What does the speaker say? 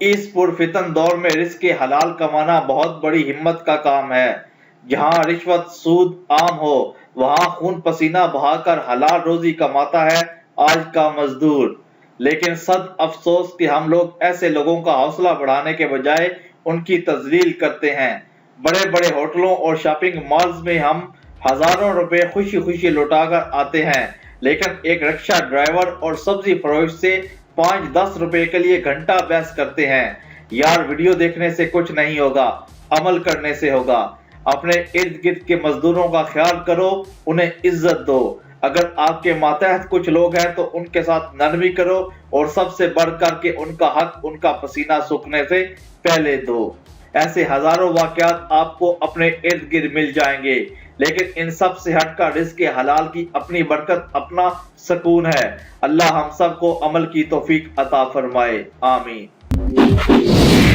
اس پرفتن دور میں رزق حلال کمانا بہت بڑی ہمت کا کام ہے۔ جہاں رشوت سود عام ہو وہاں خون پسینہ بہا کر حلال روزی کماتا ہے آج کا مزدور۔ لیکن صد افسوس کہ ہم لوگ ایسے لوگوں کا حوصلہ بڑھانے کے بجائے ان کی تذلیل کرتے ہیں۔ بڑے بڑے ہوٹلوں اور شاپنگ مالز میں ہم ہزاروں روپے خوشی خوشی لوٹا کر آتے ہیں، لیکن ایک رکشہ ڈرائیور اور سبزی فروش سے 5-10 روپے کے لیے گھنٹہ بحث کرتے ہیں۔ یار ویڈیو دیکھنے سے کچھ نہیں ہوگا، عمل کرنے سے ہوگا۔ اپنے ارد گرد کے مزدوروں کا خیال کرو، انہیں عزت دو۔ اگر آپ کے ماتحت کچھ لوگ ہیں تو ان کے ساتھ نرمی کرو، اور سب سے بڑھ کر کے ان کا حق ان کا پسینہ سوکھنے سے پہلے دو۔ ایسے ہزاروں واقعات آپ کو اپنے ارد گرد مل جائیں گے، لیکن ان سب سے ہٹ کر رزق حلال کی اپنی برکت، اپنا سکون ہے۔ اللہ ہم سب کو عمل کی توفیق عطا فرمائے، آمین۔